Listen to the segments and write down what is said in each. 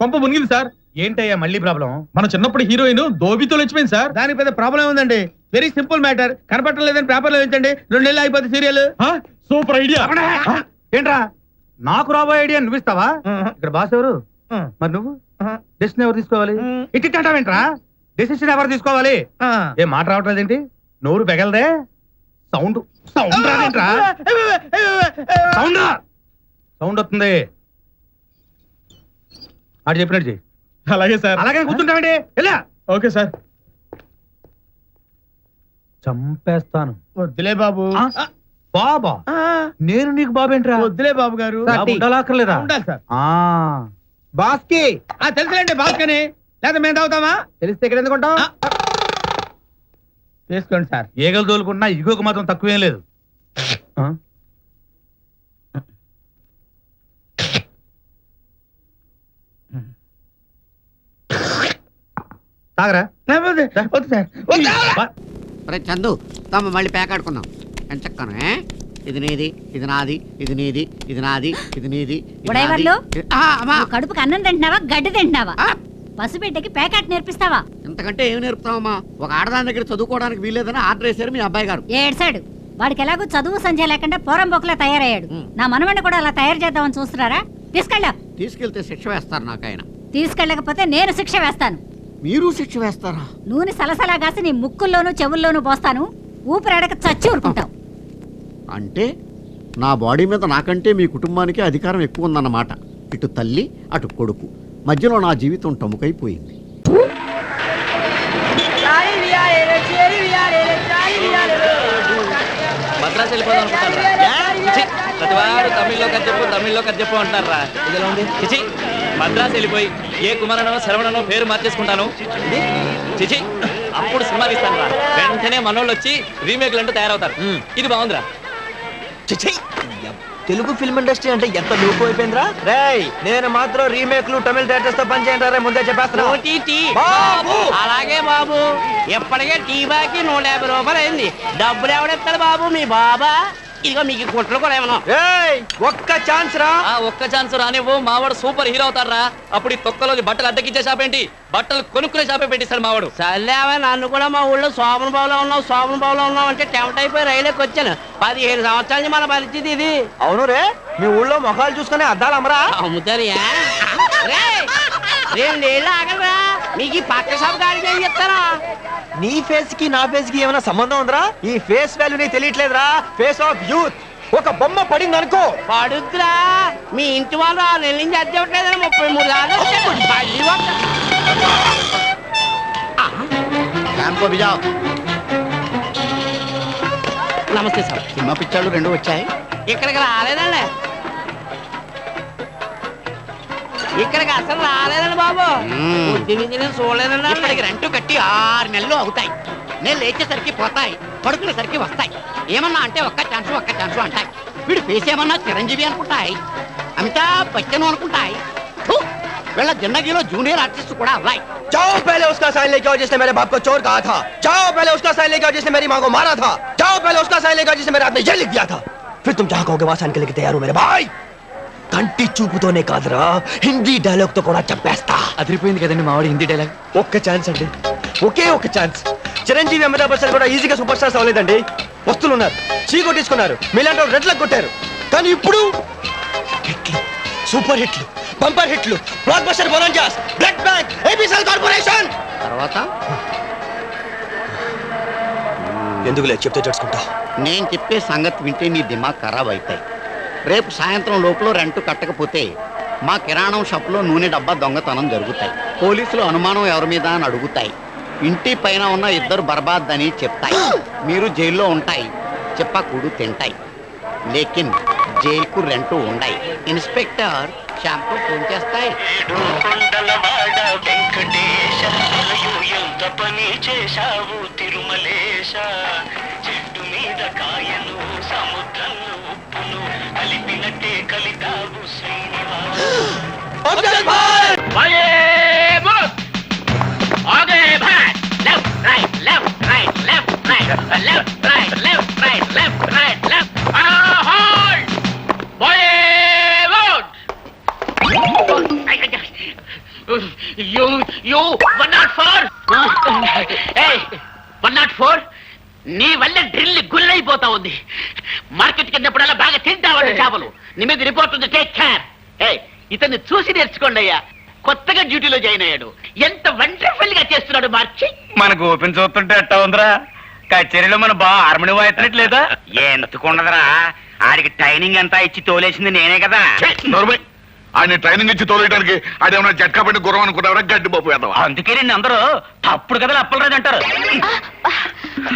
కొంప మునిగింది సార్. ఏంటయ్యా మళ్ళీ ప్రాబ్లం? మన చిన్నప్పుడు హీరోయిన్ దోబితో లేచిపోయింది సార్. దానికి పెద్ద ప్రాబ్లం ఉందండి. Very simple matter. కనపడటం లేదని పేపర్లో వేయించండి, 2 నెలలు అయిపోతుంది సీరియల్. Super idea. ఏంట్రా నాకు రాబోయే ఐడియా నువ్వు ఇస్తావా? ఇక్కడ బాస్ ఎవరు? మరి నువ్వు డెసిషన్ ఎవరు తీసుకోవాలి? ఇట్టింటావేంట్రా? డెసిషన్ ఎవరు తీసుకోవాలి? ఏం మాట రావట్లేదేంటి? నోరు పెగలదే. సౌండ్ సౌండ్ రాదేంట్రా? సౌండ్ సౌండ్ వస్తుంది. ఆడు చెప్పినట్టు చెయ్యి. అలాగే సార్. అలాగే కూర్చుంటావేంటి? ఎలా? Okay sir. చంపేస్తాను. వద్దులే బాబు. బాబా? నేను నీకు బాబేంట్రా? వద్దులే బాబు గారు. ఉండాలక్కర్లేదా? ఉండాలి సార్. బాస్ కి తెలుసులేండి బాస్ కని. లేదా మేము తాగుతామా? తెలిస్తే ఇక్కడ ఎందుకుంటాం? తీసుకోండి సార్. ఏగలు తోలుకున్నా ఇగోకు మాత్రం తక్కువేం లేదు. తాగరా? వద్దు సార్. చందు తమ మళ్ళీ పేకాడుకున్నాం ఎంత చెక్కను. ఇది నీది, ఇది నాది, ఇది నీది, ఇది నాది, ఇది నీది. కడుపుకి అన్నం తింటున్నావా, గడ్డి తింటున్నావా? పసిబిడ్డకి పేకాట్ నేర్పిస్తావా? ఇంతకంటే ఏమి నేర్పుతావమ్మా? ఒక ఆడదాని దగ్గర చదువుకోవడానికి వీలేదని ఆర్డర్ వేశారు మీ అబ్బాయి గారు. ఏడ్సాడు. వాడికి ఎలాగో చదువు సంజయ్ లేకుండా పోరంబోకులా తయారయ్యాడు. నా మనవణ్ణి కూడా అలా తయారు చేద్దామని చూస్తున్నారా? తీసుకెళ్తే శిక్ష వేస్తారు నాకైన. తీసుకెళ్ళకపోతే నేను శిక్ష వేస్తాను. మీరు శిక్ష వేస్తారా? నూనె సలసలా కాసి నీ ముక్కుల్లోనూ చెవుల్లోనూ పోస్తాను. ఊపిరాడక చచ్చి ఊరుకుంటావు. అంటే నా బాడీ మీద నాకంటే మీ కుటుంబానికి అధికారం ఎక్కువ ఉందన్నమాట. ఇటు తల్లి అటు కొడుకు మధ్యలో నా జీవితం టముకైపోయింది. మద్రాసు వెళ్ళిపోదాం ప్రతివారు తమిళ్లో కథ చెప్పు అంటారా? చిచి మద్రాసు వెళ్ళిపోయి ఏ కుమారనో శరవణనో పేరు మార్చేసుకుంటాను. చిచి అప్పుడు సినిమా తీస్తాను రా. వెంటనే మనోళ్ళు వచ్చి రీమేక్లు అంటూ తయారవుతారు. ఇది బాగుందిరా. చిచి తెలుగు ఫిల్మ్ ఇండస్ట్రీ అంటే ఎంత లూపు అయిపోయిందిరా. రేయ్ నేను మాత్రం రీమేక్లు తమిళ థియేటర్స్ తో పనిచేయండి ముందే చెప్పేస్తున్నా. అలాగే బాబు. ఎప్పటికే టీ బాకి 150 రూపాయలు అయింది. డబ్బులు ఎవడెత్తాడు బాబు? మీ బాబా? ఇదిగో మీకు కుట్లు కూడా ఏమన్నా. ఒక్క ఛాన్స్ రా. ఒక్క ఛాన్స్ రానివ్వు. మావాడు సూపర్ హీరో అవుతారా? అప్పుడు ఈ తొక్కలో బట్టలు అద్దెకిచ్చే షాప్ ఏంటి, బట్టలు కొనుక్కునే షాపే పెట్టిస్తాడు మావాడు. చల్లావా నన్ను కూడా మా ఊళ్ళో శోభన బావులో ఉన్నావు అంటే టెంట్ అయిపోయి రైలుకి వచ్చాను. 15 సంవత్సరాల నుంచి మన పరిస్థితి ఇది. అవును రే, మీ ఊళ్ళో మొఖాలు చూసుకునే అద్దాలు అమ్మరా? అమ్ముతారు. 2 ఏళ్ళు ఆగలరా, మీకు ఈ పక్క షాప్ గాడికి ఏం చెప్తారా? నీ ఫేస్ కి నా ఫేస్ కి ఏమైనా సంబంధం ఉందిరా? ఈ ఫేస్ వాల్యూ నీకు తెలియట్లేదురా. Face of youth. ఒక బొమ్మ పడింది అనుకో పడుద్దురా. మీ ఇంటి వాళ్ళు 6 నెలల నుంచి అద్దె ఇవ్వట్లేదని 33 నమస్తే సార్. సినిమా పిక్చర్లు 2 వచ్చాయి. ఇక్కడికి రాలేదండి. ఇక్కడికి అసలు రాలేదండి బాబు. చూడలేదండి. ఇప్పటికి రెంట్ కట్టి 6 నెలలు అవుతాయి. నేను లేచేసరికి పోతాయి, పడుకునేసరికి వస్తాయి. ఏమన్నా అంటే ఒక్క ఛాన్స్ అంటాయి. వీడు ఫేస్ ఏమన్నా చిరంజీవి అనుకుంటాయి, అమితాబ్ బచ్చన్ అనుకుంటాయి. వీళ్ళ జిందగీలో జూనియర్ ఆర్టిస్ట్ కూడా అవ్వాయి. जाओ पहले उसका साइन लेके आओ जिसने मेरे बाप को चोर कहा था. जाओ पहले उसका साइन लेके आओ जिसने मेरी माँ को मारा था. जाओ पहले उसका साइन लेके आओ जिसने मेरे हाथ में ये लिख दिया था. फिर तुम जहाँ कहोगे वहां साइन के लिए तैयार हो मेरे भाई. కంటి చూపుతోనే కాదురా, హిందీ డైలాగ్ తో కూడా చెప్పేస్తా. అదిరిపోయింది కదండి మావాడి హిందీ డైలాగ్. ఒక్క ఛాన్స్ అండి, ఒకే ఒక్క ఛాన్స్. చిరంజీవి అమితాబ్ బచ్చన్ కూడా ఈజీగా సూపర్ స్టార్స్ అవ్వలేదండి. వస్తున్నారు, చీకొట్టించుకున్నారు, మీలాంటి రెడ్లకు కొట్టారు. కానీ ఇప్పుడు హిట్లు, సూపర్ హిట్లు, బంపర్ హిట్లు, block buster bonanzas, blood bank, ABCL corporation. తర్వాత ఎందుకులే చెప్తే తెలుసుకుంటా. నేను చెప్పే సంగతి వింటే నీ దిమాగ్ ఖరాబ్ అవుతాయి. రేపు సాయంత్రం లోపల రెంట్ కట్టకపోతే మా కిరాణం షాప్లో నూనె డబ్బా దొంగతనం జరుగుతాయి. పోలీసులు అనుమానం ఎవరి మీద అని అడుగుతాయి. ఇంటి పైన ఉన్న 2 బర్బాద్ అని చెప్తాయి. మీరు జైల్లో ఉంటాయి, చెప్పకూడు తింటాయి. లేకిన్ జైలుకు రెంట్ ఉండాయి. ఇన్స్పెక్టర్ షాంపూ ఫోన్ చేస్తాయి. యూ 104 ఏయ్ 104 నీ వల్ల డ్రిల్ గుల్లైపోతా ఉంది. మార్కెట్ కిందప్పుడల్లా బాగా తింటావంట చేపలు. నీ మీద రిపోర్ట్ ఉంది, టేక్ కేర్. ఏయ్ ఇతన్ని చూసి నేర్చుకోండి అయ్యా. కొత్తగా డ్యూటీలో జాయిన్ అయ్యాడు. ఎంత వండర్ఫుల్ గా చేస్తున్నాడు మార్చి. మనకు ఓపెన్ చూస్తుంటే ఎట్టా ఉందిరా? కచేరీలో మన బాగా హార్మోని వాయిట్లేదా? ఎందుకుండదురా, ఆడికి ట్రైనింగ్ అంతా ఇచ్చి తోలేసింది నేనే కదా. ఆయన ట్రైనింగ్ ఇచ్చి తోలేయడానికి అదేమన్నా జట్కా పెట్టి గుర్రం అనుకున్నారా? గడ్డి బాబు వేద్దాం. అందుకే నేను అందరూ తప్పుడు కదా అప్పలరాజు అంటారు.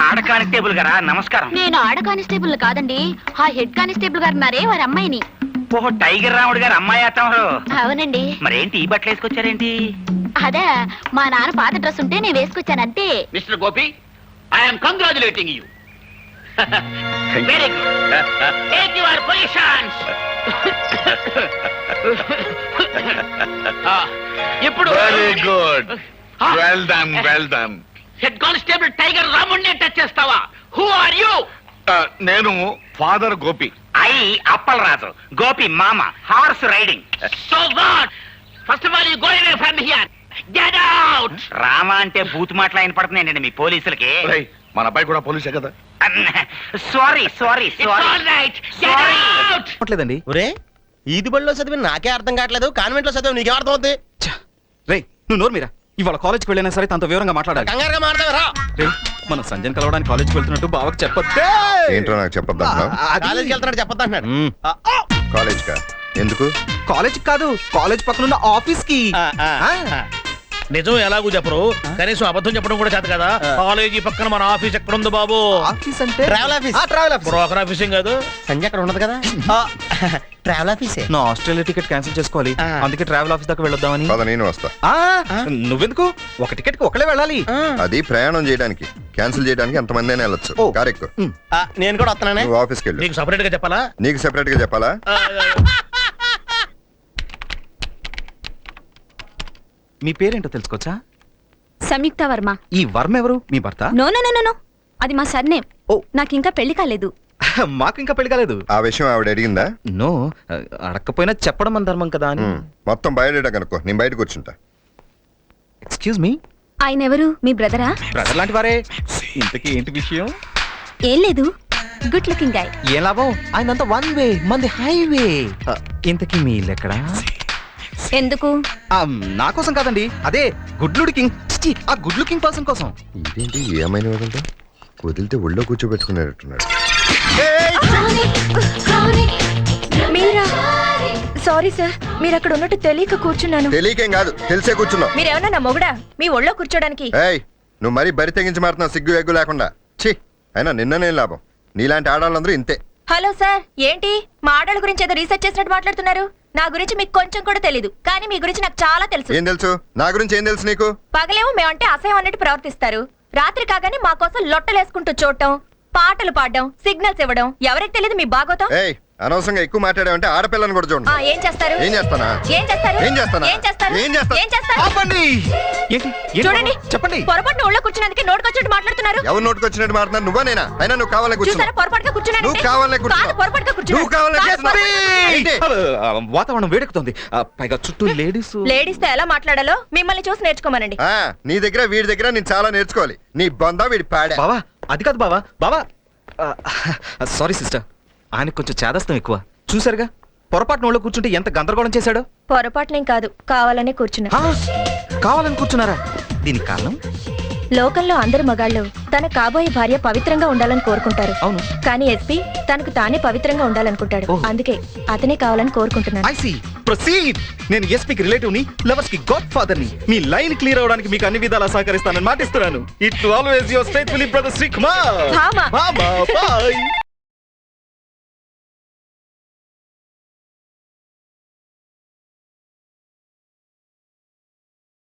ఆడ కానిస్టేబుల్ గారా, నమస్కారం. నేను ఆడ కానిస్టేబుల్ కాదండి, ఆ హెడ్ కానిస్టేబుల్ గారు ఉన్నారే వారి అమ్మాయిని. ఓహో, టైగర్ రాముడు గారు అమ్మాయి అత్తమారు. అవునండి. మరేంటి ఈ బట్టలు వేసుకొచ్చారేంటి? అదే మా నాన్న పాత డ్రెస్ ఉంటే నేను వేసుకొచ్చాను అంతే. Mister Gopi, I'm congratulating you. Very good. Take your positions. ఇప్పుడు very good, well done, well done. Head constable tiger రాముడిని టచ్ చేస్తావా? Who are you? నేను ఫాదర్ గోపి. ఐ అప్పలరాజు, గోపి మామ, horse riding. So what? First of all you go away from here. Get out. Rama అంటే బూత్ మాటలు ఆయన పడుతున్నాయండి మీ పోలీసులకి. రేయ్, మన అబ్బాయి కూడా పోలీసే కదా. Sorry sorry it's all right. Get out. లేదండి. ఒరే, ఈది బడిలో చదివి నాకే అర్థం కావట్లేదు, కాన్వెంట్ లో చదివి నీకే అర్థం అవుతుంది. రే నువ్వు నోరు మీరా. ఇవాళ కాలేజ్కి వెళ్ళినా సరే తనతో వివరంగా మాట్లాడాలి. కంగారుగా మాట్లాడరా? రే మనం సంజయ్ కలవడానికి కాలేజ్కి వెళ్తున్నట్టు బావకు చెప్పొద్దే. ఏంట్రా నాకు చెప్పొద్దా? కాలేజీకి వెళ్తున్నాడు చెప్పొద్దు అంటున్నాడు. కాలేజ్ కా? ఎందుకు? కాలేజ్ కాదు, కాలేజ్ పక్కన ఆఫీస్ కి. నిజం ఎలాగూ చెప్పరు, కనీసం అబద్ధం చెప్పడం కూడా చేత కదా. కాలేజీ పక్కన మన ఆఫీస్ ఎక్కడ ఉంది బాబు? ఆఫీస్ అంటే travel office. Travel office. Broker ఆఫీసింగ్ కాదు. సంజయ్ అక్కడ ఉండదు కదా. ట్రావెల్ ఆఫీసే. నా ఆస్ట్రేలియా టికెట్ క్యాన్సిల్ చేసుకోవాలి, అందుకే ట్రావెల్ ఆఫీస్ దాకా వెళ్ళొద్దామని. పద, నేను వస్తా. నువ్వెందుకు? ఒక టికెట్ కి ఒకళ్ళే వెళ్ళాలి. అది ప్రయాణం చేయడానికి, క్యాన్సిల్ చేయడానికి ఎంతమంది అయినా వెళ్ళొచ్చు. కారెక్కు. నేను కూడా వస్తున్నానే. నువ్వు ఆఫీస్కి వెళ్ళు. నీకు సపరేట్ గా చెప్పాలా? నీకు సెపరేట్ గా చెప్పాలా? మీ పేరేంటో తెలుసుకోవచ్చా? సంయుక్త వర్మ. ఈ వర్మ ఎవరు? మీ భర్త? నో నో నో నో, అది మా సర్నేమ్. ఓ. నాకు ఇంకా పెళ్లి కాలేదు. మాకు ఇంకా పెళ్లి కాలేదు. ఆ విషయం ఆవిడ అడిగిందా? నో, అడగకపోయినా చెప్పడం మన ధర్మం కదా అని. మొత్తం బయోడేటా కనుక్కో, నేను బయట కూర్చుంటా. Excuse me. ఆయన ఎవరు? మీ బ్రదరా? బ్రదర్ లాంటి వారే. ఇంతకీ ఏంటి విషయం? ఏం లేదు, గుడ్ లుకింగ్ గాయ్. ఏం లాభం, ఆయనంతా వన్ వే, మంది హైవే. ఇంతకీ మీ ఇల్లు ఎక్కడా? ఎందుకు? నా కోసం కాదండి, అదే గుడ్ లుకింగ్, ఆ గుడ్ లుకింగ్ పర్సన్ కోసం. ఇదేంటి ఏమైనా వాడంటే వదిలితే ఒళ్ళో కూర్చోబెట్టుకునేటట్టున్నాడు. మీరా? సారీ సార్, మీరు అక్కడ ఉన్నట్టు తెలియక కూర్చున్నాను. తెలియకేం కాదు, తెలిసే కూర్చున్నావు. మీరేమన్నా నా మొగుడా మీ ఒళ్ళో కూర్చోడానికి? ఏయ్, నువ్వు మరీ బరి తెగించి మారుతున్నావు, సిగ్గు ఎగ్గు లేకుండా. ఛీ, అయినా నిన్ననే లాభం. నీలాంటి ఆడాళ్ళందరూ ఇంతే. హలో సార్, ఏంటి మా ఆడల గురించి ఏదో రీసెర్చ్ చేసినట్టు మాట్లాడుతున్నారు? నా గురించి మీకు కొంచెం కూడా తెలీదు, కానీ మీ గురించి నాకు చాలా తెలుసు. ఏం తెలుసు? నా గురించి ఏం తెలుసు నీకు? పగలేమో మేమంటే అసహ్యం అన్నట్టు ప్రవర్తిస్తారు, రాత్రి కాగానే మా కోసం లొట్టలేసుకుంటూ చూడటం, పాటలు పాడడం, సిగ్నల్స్ ఇవ్వడం, ఎవరికి తెలియదు మీ బాగోతం. ఏయ్, అనవసరంగా ఎక్కువ మాట్లాడావంటే ఆడపిల్లని కూడా చూడండి. ఏం చేస్తారు? ఏం చేస్తానా? ఏం చేస్తారు? ఏం చేస్తానా? ఏం చేస్తారు? ఏం చేస్తా? ఏం చేస్తారు? ఆపండి. ఏంటి? ఏంటి చూడండి, బాబు? చెప్పండి. పొరపాటున ఒళ్ళో కూర్చున్నందుకే నోటుకొచ్చినట్టు మాట్లాడుతున్నారు. ఎవరు నోటుకొచ్చినట్టు మాట్లాడుతున్నారు? నువ్వా నేనా? అయినా నువ్వు కావాలని కూర్చున్నావు. చూసారా, పొరపాటుగా కూర్చున్నాను. నువ్వు కావాలని కూర్చున్నావు. పొరపాటుగా నువ్వు కూర్చున్నాను. కావాలని కాదు, చేస్తున్నావు. పొరపాటుగా ఏంటి? వాతావరణం వేడెక్కుతుంది, పైగా చుట్టూ లేడీస్. లేడీస్ తో ఎలా మాట్లాడాలో మిమ్మల్ని చూసి నేర్చుకోమనండి. నీ దగ్గర వీడి దగ్గర నేను చాలా నేర్చుకోవాలి. నీ బొందా వీడి పాడా. బావా, అది కాదు బావా. బావా, సారీ సిస్టర్, ఆయనకు కొంచెం చేదస్తం ఎక్కువ. చూసారుగా, పొరపాటు నోళ్ళు కూర్చుంటే ఎంత గందరగోళం చేశాడో. పొరపాటునేం కాదు, కావాలనే కూర్చున్నా. కావాలని కూర్చున్నారా? దీనికి కారణం? లోకంలో అందరు మగాళ్ళు తన కాబోయే భార్య పవిత్రంగా ఉండాలని కోరుకుంటారు. అవును. కానీ ఎస్పీ తనకు తానే పవిత్రంగా ఉండాలనుకుంటాడు. ఓహ్. అందుకే అతనే కావాలని కోరుకుంటున్నాను. I see. ప్రొసీడ్. నేను ఎస్పీకి రిలేటివ్ ని, లవర్స్ కి గాడ్ ఫాదర్ ని. మీ లైన్ క్లియర్ అవడానికి మీకు అన్ని విధాలా సహకరిస్తానని మాటిస్తున్నాను. It always your faithfully brother Shri Kumar. Bhama. Bhama, bye.